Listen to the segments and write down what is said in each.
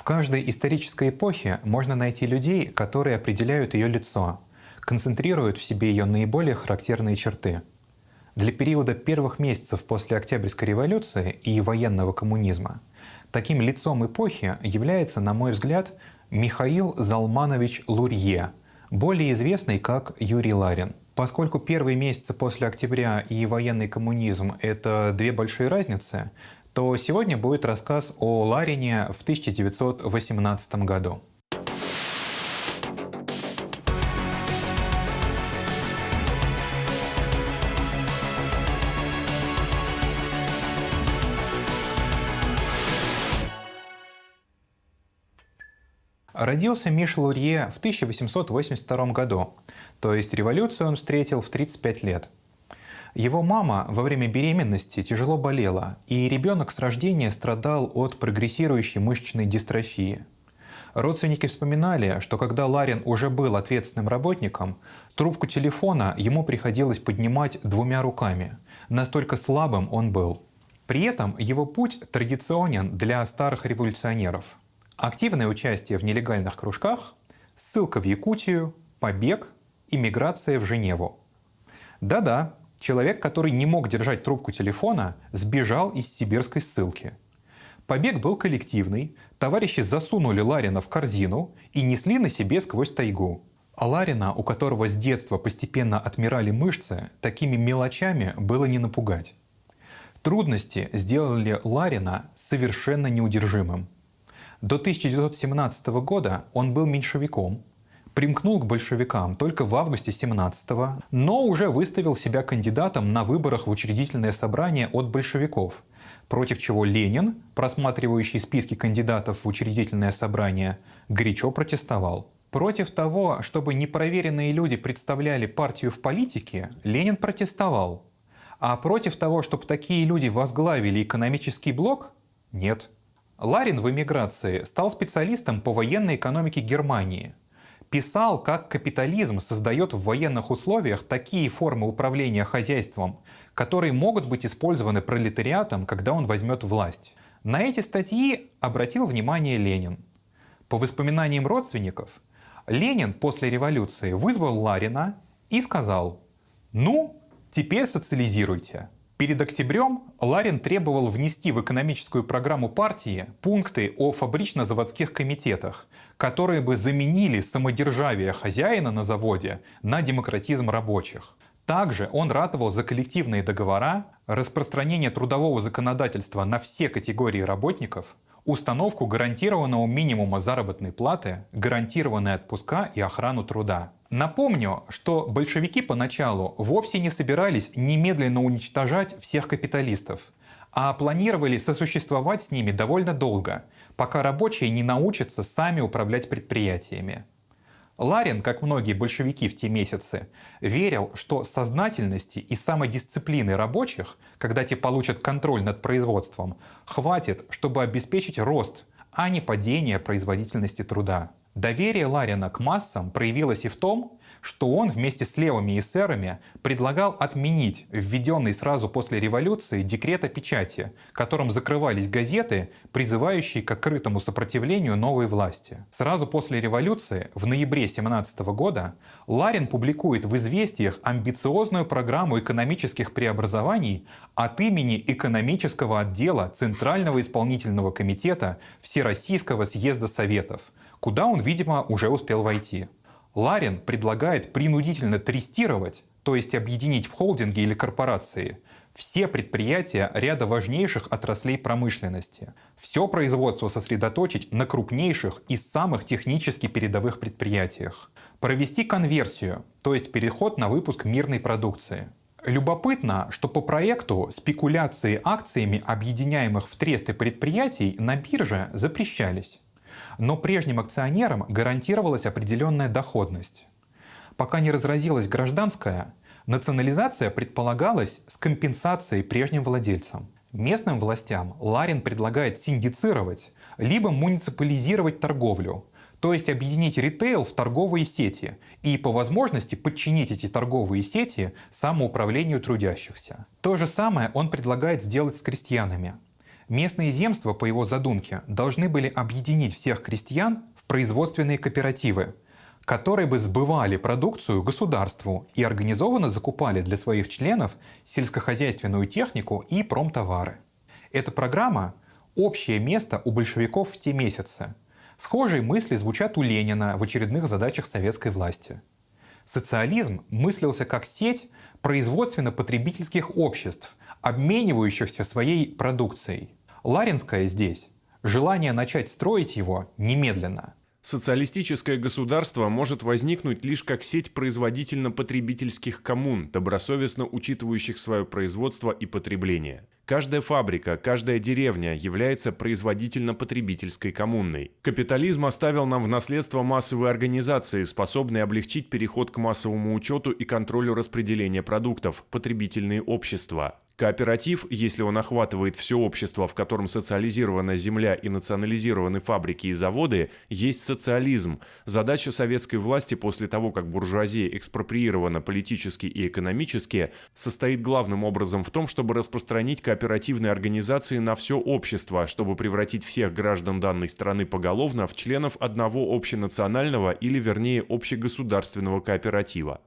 В каждой исторической эпохе можно найти людей, которые определяют ее лицо, концентрируют в себе ее наиболее характерные черты. Для периода первых месяцев после Октябрьской революции и военного коммунизма таким лицом эпохи является, на мой взгляд, Михаил Залманович Лурье, более известный как Юрий Ларин. Поскольку первые месяцы после октября и военный коммунизм — это две большие разницы, то сегодня будет рассказ о Ларине в 1918 году. Родился Миша Лурье в 1882 году, то есть революцию он встретил в 35 лет. Его мама во время беременности тяжело болела, и ребенок с рождения страдал от прогрессирующей мышечной дистрофии. Родственники вспоминали, что когда Ларин уже был ответственным работником, трубку телефона ему приходилось поднимать двумя руками, настолько слабым он был. При этом его путь традиционен для старых революционеров. Активное участие в нелегальных кружках, ссылка в Якутию, побег, иммиграция в Женеву. Да-да, человек, который не мог держать трубку телефона, сбежал из сибирской ссылки. Побег был коллективный, товарищи засунули Ларина в корзину и несли на себе сквозь тайгу. А Ларина, у которого с детства постепенно отмирали мышцы, такими мелочами было не напугать. Трудности сделали Ларина совершенно неудержимым. До 1917 года он был меньшевиком, примкнул к большевикам только в августе 17-го, но уже выставил себя кандидатом на выборах в учредительное собрание от большевиков, против чего Ленин, просматривающий списки кандидатов в учредительное собрание, горячо протестовал. Против того, чтобы непроверенные люди представляли партию в политике, Ленин протестовал. А против того, чтобы такие люди возглавили экономический блок – нет. Ларин в эмиграции стал специалистом по военной экономике Германии. Писал, как капитализм создает в военных условиях такие формы управления хозяйством, которые могут быть использованы пролетариатом, когда он возьмет власть. На эти статьи обратил внимание Ленин. По воспоминаниям родственников, Ленин после революции вызвал Ларина и сказал: «Ну, теперь социализируйте». Перед октябрем Ларин требовал внести в экономическую программу партии пункты о фабрично-заводских комитетах, которые бы заменили самодержавие хозяина на заводе на демократизм рабочих. Также он ратовал за коллективные договора, распространение трудового законодательства на все категории работников, установку гарантированного минимума заработной платы, гарантированные отпуска и охрану труда. Напомню, что большевики поначалу вовсе не собирались немедленно уничтожать всех капиталистов, а планировали сосуществовать с ними довольно долго, пока рабочие не научатся сами управлять предприятиями. Ларин, как многие большевики в те месяцы, верил, что сознательности и самодисциплины рабочих, когда те получат контроль над производством, хватит, чтобы обеспечить рост, а не падение производительности труда. Доверие Ларина к массам проявилось и в том, что он вместе с левыми эсерами предлагал отменить введенный сразу после революции декрет о печати, которым закрывались газеты, призывающие к открытому сопротивлению новой власти. Сразу после революции, в ноябре 1917 года, Ларин публикует в «Известиях» амбициозную программу экономических преобразований от имени экономического отдела Центрального исполнительного комитета Всероссийского съезда Советов, куда он, видимо, уже успел войти. Ларин предлагает принудительно трестировать, то есть объединить в холдинги или корпорации, все предприятия ряда важнейших отраслей промышленности. Все производство сосредоточить на крупнейших и самых технически передовых предприятиях. Провести конверсию, то есть переход на выпуск мирной продукции. Любопытно, что по проекту спекуляции акциями объединяемых в тресты предприятий на бирже запрещались. Но прежним акционерам гарантировалась определенная доходность. Пока не разразилась гражданская, национализация предполагалась с компенсацией прежним владельцам. Местным властям Ларин предлагает синдицировать, либо муниципализировать торговлю, то есть объединить ритейл в торговые сети и по возможности подчинить эти торговые сети самоуправлению трудящихся. То же самое он предлагает сделать с крестьянами. Местные земства, по его задумке, должны были объединить всех крестьян в производственные кооперативы, которые бы сбывали продукцию государству и организованно закупали для своих членов сельскохозяйственную технику и промтовары. Эта программа – общее место у большевиков в те месяцы. Схожие мысли звучат у Ленина в очередных задачах советской власти. Социализм мыслился как сеть производственно-потребительских обществ, обменивающихся своей продукцией. Ларинское здесь – желание начать строить его немедленно. Социалистическое государство может возникнуть лишь как сеть производительно-потребительских коммун, добросовестно учитывающих свое производство и потребление. Каждая фабрика, каждая деревня является производительно-потребительской коммунной. Капитализм оставил нам в наследство массовые организации, способные облегчить переход к массовому учету и контролю распределения продуктов, потребительные общества. Кооператив, если он охватывает все общество, в котором социализирована земля и национализированы фабрики и заводы, есть социализм. Задача советской власти после того, как буржуазия экспроприирована политически и экономически, состоит главным образом в том, чтобы распространить кооперативные организации на все общество, чтобы превратить всех граждан данной страны поголовно в членов одного общенационального или, вернее, общегосударственного кооператива.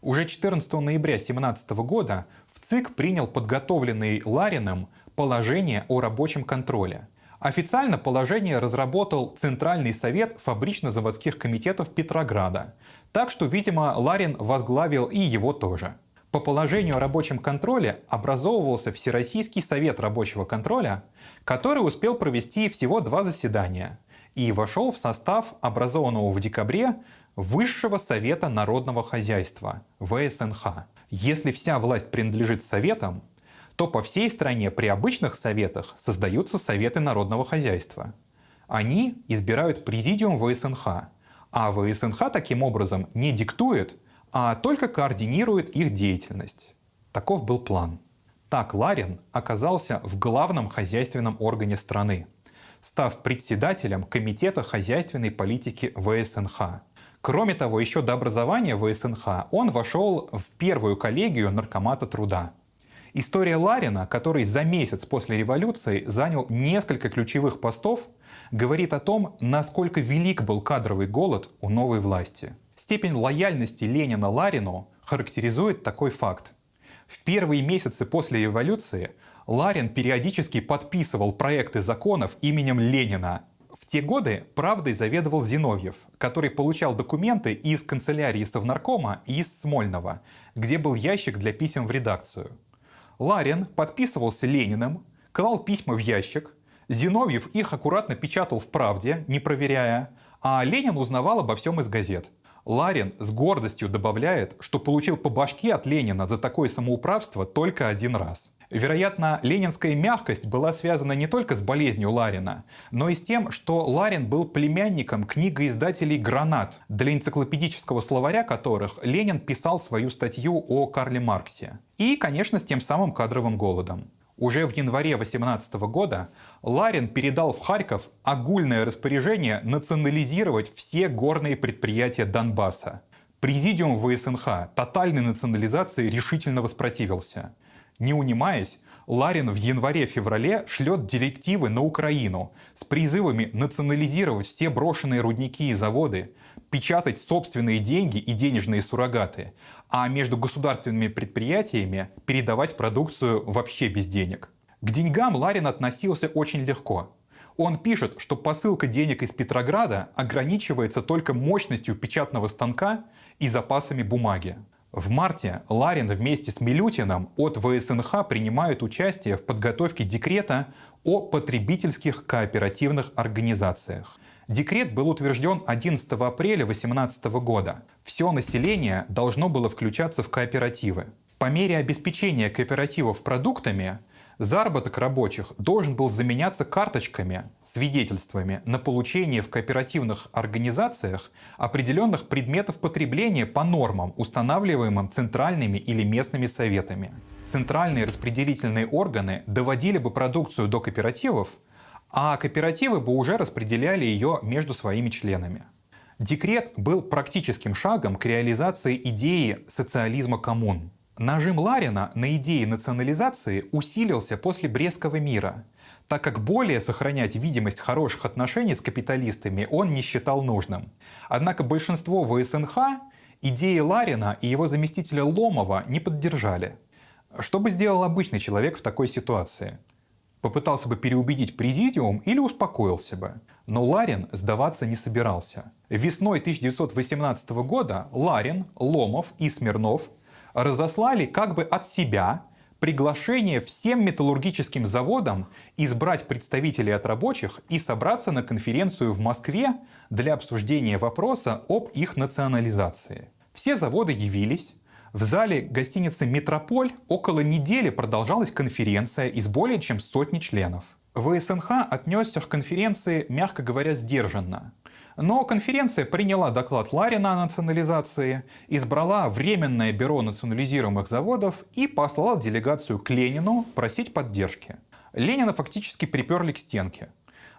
Уже 14 ноября 1917 года ЦИК принял подготовленный Лариным положение о рабочем контроле. Официально положение разработал Центральный совет фабрично-заводских комитетов Петрограда, так что, видимо, Ларин возглавил и его тоже. По положению о рабочем контроле образовывался Всероссийский совет рабочего контроля, который успел провести всего 2 заседания и вошел в состав образованного в декабре Высшего совета народного хозяйства ВСНХ. Если вся власть принадлежит советам, то по всей стране при обычных советах создаются советы народного хозяйства. Они избирают президиум ВСНХ, а ВСНХ таким образом не диктует, а только координирует их деятельность. Таков был план. Так Ларин оказался в главном хозяйственном органе страны, став председателем Комитета хозяйственной политики ВСНХ. Кроме того, еще до образования ВСНХ он вошел в первую коллегию Наркомата труда. История Ларина, который за месяц после революции занял несколько ключевых постов, говорит о том, насколько велик был кадровый голод у новой власти. Степень лояльности Ленина Ларину характеризует такой факт. В первые месяцы после революции Ларин периодически подписывал проекты законов именем Ленина. В те годы «Правдой» заведовал Зиновьев, который получал документы из канцелярии Совнаркома и из Смольного, где был ящик для писем в редакцию. Ларин подписывался Лениным, клал письма в ящик, Зиновьев их аккуратно печатал в «Правде», не проверяя, а Ленин узнавал обо всем из газет. Ларин с гордостью добавляет, что получил по башке от Ленина за такое самоуправство только 1 раз. Вероятно, ленинская мягкость была связана не только с болезнью Ларина, но и с тем, что Ларин был племянником книгоиздателей «Гранат», для энциклопедического словаря которых Ленин писал свою статью о Карле Марксе. И, конечно, с тем самым кадровым голодом. Уже в январе 18 года Ларин передал в Харьков огульное распоряжение национализировать все горные предприятия Донбасса. Президиум ВСНХ тотальной национализации решительно воспротивился. Не унимаясь, Ларин в январе-феврале шлет директивы на Украину с призывами национализировать все брошенные рудники и заводы, печатать собственные деньги и денежные суррогаты, а между государственными предприятиями передавать продукцию вообще без денег. К деньгам Ларин относился очень легко. Он пишет, что посылка денег из Петрограда ограничивается только мощностью печатного станка и запасами бумаги. В марте Ларин вместе с Милютиным от ВСНХ принимают участие в подготовке декрета о потребительских кооперативных организациях. Декрет был утвержден 11 апреля 2018 года. Все население должно было включаться в кооперативы. По мере обеспечения кооперативов продуктами, заработок рабочих должен был заменяться карточками, свидетельствами на получение в кооперативных организациях определенных предметов потребления по нормам, устанавливаемым центральными или местными советами. Центральные распределительные органы доводили бы продукцию до кооперативов, а кооперативы бы уже распределяли ее между своими членами. Декрет был практическим шагом к реализации идеи социализма коммун. Нажим Ларина на идеи национализации усилился после Брестского мира, так как более сохранять видимость хороших отношений с капиталистами он не считал нужным. Однако большинство ВСНХ идеи Ларина и его заместителя Ломова не поддержали. Что бы сделал обычный человек в такой ситуации? Попытался бы переубедить президиум или успокоился бы. Но Ларин сдаваться не собирался. Весной 1918 года Ларин, Ломов и Смирнов разослали как бы от себя приглашение всем металлургическим заводам избрать представителей от рабочих и собраться на конференцию в Москве для обсуждения вопроса об их национализации. Все заводы явились. В зале гостиницы «Метрополь» около недели продолжалась конференция из более чем сотни членов. ВСНХ отнесся к конференции, мягко говоря, сдержанно. Но конференция приняла доклад Ларина о национализации, избрала Временное бюро национализируемых заводов и послала делегацию к Ленину просить поддержки. Ленина фактически приперли к стенке.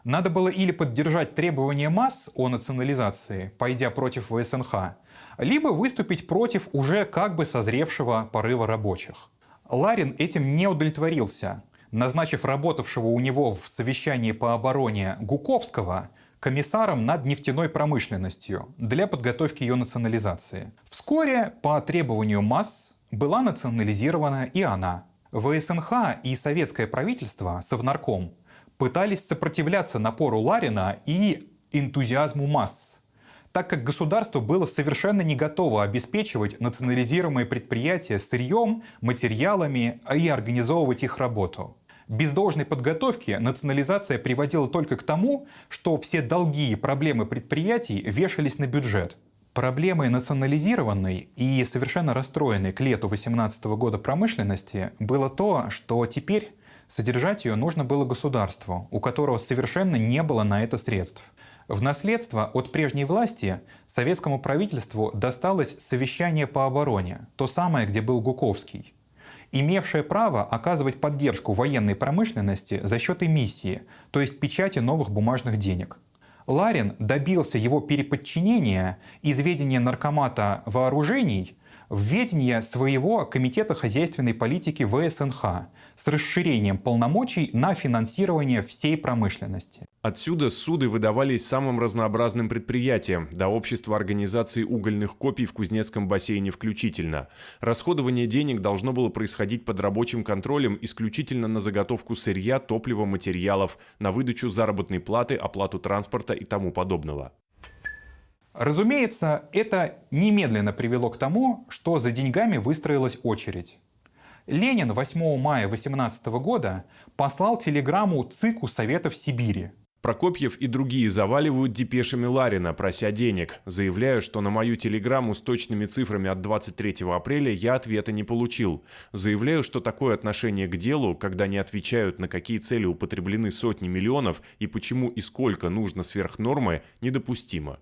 Надо было или поддержать требования масс о национализации, пойдя против ВСНХ, либо выступить против уже как бы созревшего порыва рабочих. Ларин этим не удовлетворился, назначив работавшего у него в совещании по обороне Гуковского комиссаром над нефтяной промышленностью для подготовки ее национализации. Вскоре, по требованию масс, была национализирована и она. ВСНХ и советское правительство, Совнарком, пытались сопротивляться напору Ларина и энтузиазму масс, так как государство было совершенно не готово обеспечивать национализируемые предприятия сырьем, материалами и организовывать их работу. Без должной подготовки национализация приводила только к тому, что все долги и проблемы предприятий вешались на бюджет. Проблемой национализированной и совершенно расстроенной к лету 2018 года промышленности было то, что теперь содержать ее нужно было государству, у которого совершенно не было на это средств. В наследство от прежней власти советскому правительству досталось совещание по обороне, то самое, где был Гуковский, имевшее право оказывать поддержку военной промышленности за счет эмиссии, то есть печати новых бумажных денег. Ларин добился его переподчинения из ведения Наркомата вооружений в ведение своего Комитета хозяйственной политики ВСНХ с расширением полномочий на финансирование всей промышленности. Отсюда суды выдавались самым разнообразным предприятиям, до общества организации угольных копий в Кузнецком бассейне включительно. Расходование денег должно было происходить под рабочим контролем исключительно на заготовку сырья, топлива, материалов, на выдачу заработной платы, оплату транспорта и тому подобного. Разумеется, это немедленно привело к тому, что за деньгами выстроилась очередь. Ленин 8 мая 18 года послал телеграмму ЦИКу Советов Сибири. Прокопьев и другие заваливают депешами Ларина, прося денег. Заявляю, что на мою телеграмму с точными цифрами от 23 апреля я ответа не получил. Заявляю, что такое отношение к делу, когда не отвечают, на какие цели употреблены сотни миллионов и почему и сколько нужно сверх нормы, недопустимо.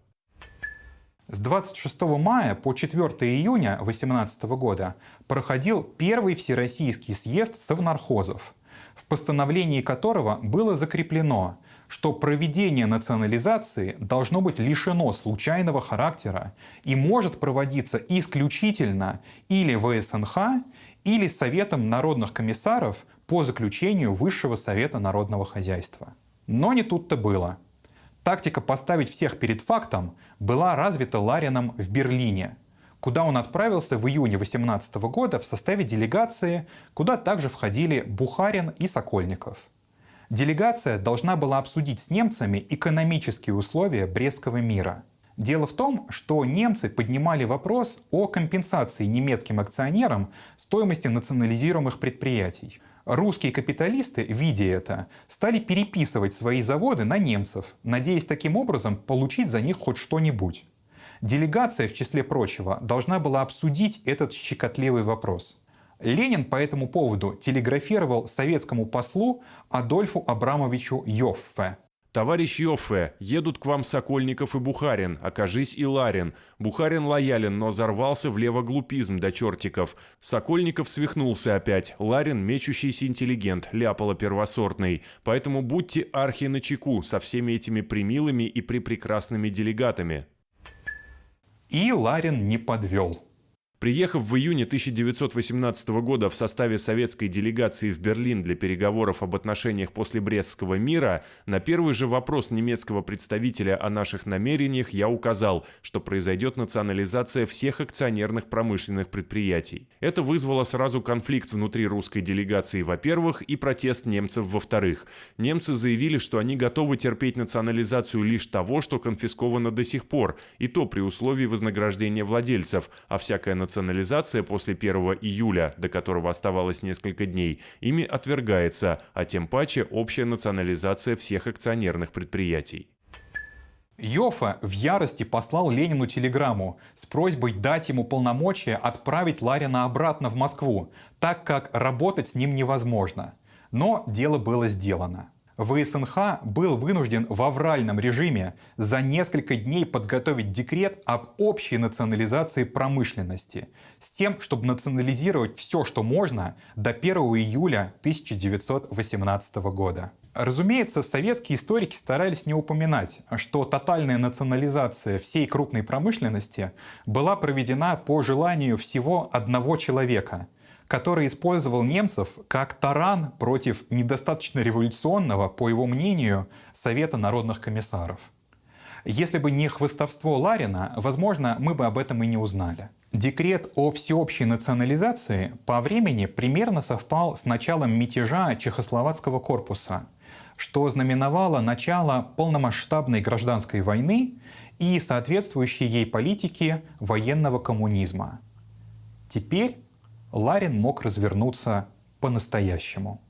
С 26 мая по 4 июня 2018 года проходил первый Всероссийский съезд совнархозов, в постановлении которого было закреплено, что проведение национализации должно быть лишено случайного характера и может проводиться исключительно или ВСНХ, или Советом народных комиссаров по заключению Высшего совета народного хозяйства. Но не тут-то было. Тактика поставить всех перед фактом была развита Ларином в Берлине, куда он отправился в июне 2018 года в составе делегации, куда также входили Бухарин и Сокольников. Делегация должна была обсудить с немцами экономические условия Брестского мира. Дело в том, что немцы поднимали вопрос о компенсации немецким акционерам стоимости национализируемых предприятий. Русские капиталисты, видя это, стали переписывать свои заводы на немцев, надеясь таким образом получить за них хоть что-нибудь. Делегация, в числе прочего, должна была обсудить этот щекотливый вопрос. Ленин по этому поводу телеграфировал советскому послу Адольфу Абрамовичу Йоффе. «Товарищ Йоффе, едут к вам Сокольников и Бухарин, окажись и Ларин. Бухарин лоялен, но взорвался в левоглупизм до чертиков. Сокольников свихнулся опять, Ларин мечущийся интеллигент, ляпало первосортный. Поэтому будьте архи начеку со всеми этими примилыми и припрекрасными делегатами». И Ларин не подвел. Приехав в июне 1918 года в составе советской делегации в Берлин для переговоров об отношениях после Брестского мира, на первый же вопрос немецкого представителя о наших намерениях я указал, что произойдет национализация всех акционерных промышленных предприятий. Это вызвало сразу конфликт внутри русской делегации, во-первых, и протест немцев, во-вторых. Немцы заявили, что они готовы терпеть национализацию лишь того, что конфисковано до сих пор, и то при условии вознаграждения владельцев, а всякая национализация после 1 июля, до которого оставалось несколько дней, ими отвергается, а тем паче общая национализация всех акционерных предприятий. Йоффе в ярости послал Ленину телеграмму с просьбой дать ему полномочия отправить Ларина обратно в Москву, так как работать с ним невозможно. Но дело было сделано. ВСНХ был вынужден в авральном режиме за несколько дней подготовить декрет об общей национализации промышленности с тем, чтобы национализировать все, что можно, до 1 июля 1918 года. Разумеется, советские историки старались не упоминать, что тотальная национализация всей крупной промышленности была проведена по желанию всего одного человека, который использовал немцев как таран против недостаточно революционного, по его мнению, Совета народных комиссаров. Если бы не хвастовство Ларина, возможно, мы бы об этом и не узнали. Декрет о всеобщей национализации по времени примерно совпал с началом мятежа Чехословацкого корпуса, что знаменовало начало полномасштабной гражданской войны и соответствующей ей политики военного коммунизма. Теперь Ларин мог развернуться по-настоящему.